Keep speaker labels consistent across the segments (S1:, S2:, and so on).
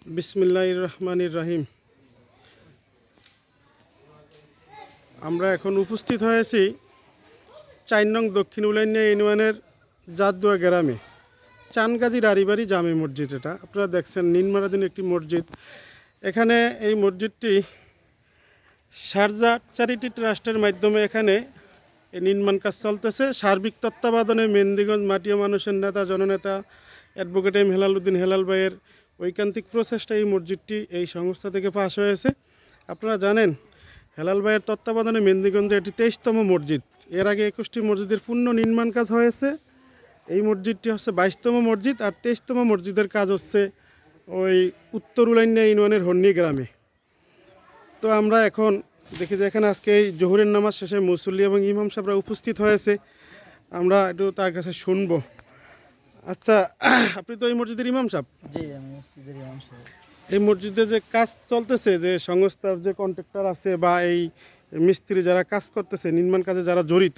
S1: বিসমিল্লাহির রহমানির রহিম। আমরা এখন উপস্থিত হয়েছি ৪ নং দক্ষিণ উলাইনিয়া ইউনিয়নের জাদুয়া গ্রামে চানগাজী রারিবাড়ি জামে মসজিদ। এটা আপনারা দেখছেন নির্মাণাধীন একটি মসজিদ। এখানে এই মসজিদটি শারজা চ্যারিটি ট্রাস্টের মাধ্যমে এখানে এই নির্মাণ কাজ চলতেছে। সার্বিক তত্ত্বাবধানে মেহেন্দিগঞ্জ মাটিয়া মানুষের নেতা জননেতা অ্যাডভোকেট এম হেলাল উদ্দিন হেলাল ভাইয়ের ঐকান্তিক প্রচেষ্টা এই মসজিদটি এই সংস্থা থেকে পাশ হয়েছে। আপনারা জানেন হেলাল ভাইয়ের তত্ত্বাবধানে মেহেন্দিগঞ্জে এটি 23তম মসজিদ। এর আগে 21টি মসজিদের পূর্ণ নির্মাণ কাজ হয়েছে। এই মসজিদটি হচ্ছে 22তম মসজিদ, আর 23তম মসজিদের কাজ হচ্ছে ওই উত্তর উলাইনিয়া ইউনিয়নের হন্নি গ্রামে। তো আমরা এখন দেখি যে এখানে আজকে এই জোহরের নামাজ শেষে মুসল্লি এবং ইমাম সাহেবরা উপস্থিত হয়েছে। আমরা একটু তার কাছে শুনবো। আচ্ছা, আপনি তো এই মসজিদের ইমাম সাহেব?
S2: জি, আমি মসজিদের ইমাম সাহেব।
S1: এই মসজিদে যে কাজ চলতেছে, যে সংস্থার যে কন্ট্রাক্টর আছে বা এই মিস্ত্রি যারা কাজ করতেছে, নির্মাণ কাজে যারা জড়িত,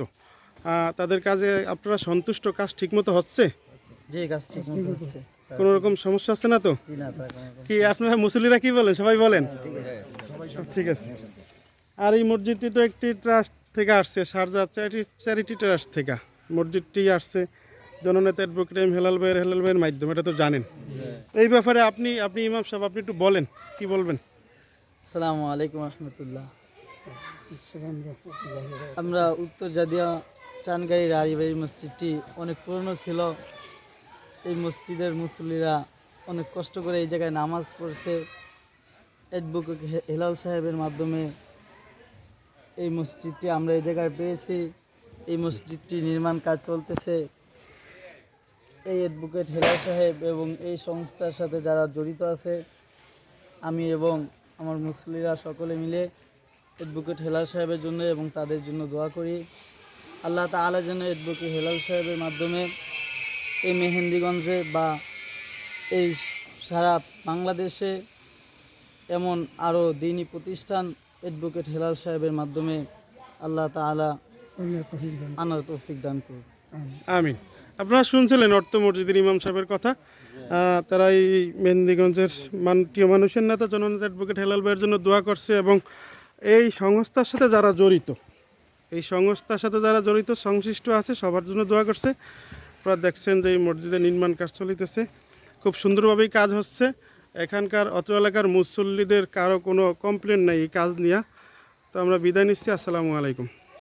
S1: তাদের কাজে আপনারা সন্তুষ্ট? কাজ ঠিকমতো হচ্ছে?
S2: জি, কাজ ঠিকমতো হচ্ছে।
S1: কোনো রকম সমস্যা হচ্ছে না তো?
S2: জি না, তার কোনো
S1: কি আপনারা মুসল্লিরা কি বলেন? সবাই বলেন সব ঠিক আছে। আর এই মসজিদটি তো একটি ট্রাস্ট থেকে আসছে, শারজা চ্যারিটি ট্রাস্ট থেকে মসজিদটি আসছে জননেতা অ্যাডভোকেট এম হেলাল ভাইয়ের মাধ্যমে, এটা তো জানেন। এই ব্যাপারে আপনি ইমাম সাহেব, আপনি একটু বলেন, কি বলবেন?
S2: আসসালামু আলাইকুম রহমতুল্লাহ। আমরা উত্তর জাদিয়া চানগাড়ি রাড়িবাড়ি মসজিদটি অনেক পুরনো ছিল। এই মসজিদের মুসল্লিরা অনেক কষ্ট করে এই জায়গায় নামাজ পড়ছে। অ্যাডভোকেট হেলাল সাহেবের মাধ্যমে এই মসজিদটি আমরা এই জায়গায় পেয়েছি। এই মসজিদটি নির্মাণ কাজ চলতেছে। এই অ্যাডভোকেট হেলাল সাহেব এবং এই সংস্থার সাথে যারা জড়িত আছে, আমি এবং আমার মুসল্লিরা সকলে মিলে অ্যাডভোকেট হেলাল সাহেবের জন্য এবং তাদের জন্য দোয়া করি। আল্লাহ তাআলা যেন অ্যাডভোকেট হেলাল সাহেবের মাধ্যমে এই মেহেন্দিগঞ্জে বা এই সারা বাংলাদেশে এমন আরও দ্বীনি প্রতিষ্ঠান অ্যাডভোকেট হেলাল সাহেবের মাধ্যমে আল্লাহ তাআলা আনার তৌফিক দান করুন।
S1: আমিন। আপনারা শুনছিলেন অর্থ মসজিদের ইমাম সাহেবের কথা। তারা এই মেহেন্দিগঞ্জের মাননীয় মানুষের নেতা জননেতা অ্যাডভোকেট হেলাল ভাইয়ের জন্য দোয়া করছে, এবং এই সংস্থার সাথে যারা জড়িত সংশ্লিষ্ট আছে সবার জন্য দোয়া করছে। আপনারা দেখছেন যে এই মসজিদের নির্মাণ কাজ চলিতেছে, খুব সুন্দরভাবেই কাজ হচ্ছে। এখানকার অত্র এলাকার মুসল্লিদের কারো কোনো কমপ্লেন নেই এই কাজ নিয়ে। তো আমরা বিদায় নিচ্ছি। আসসালামু আলাইকুম।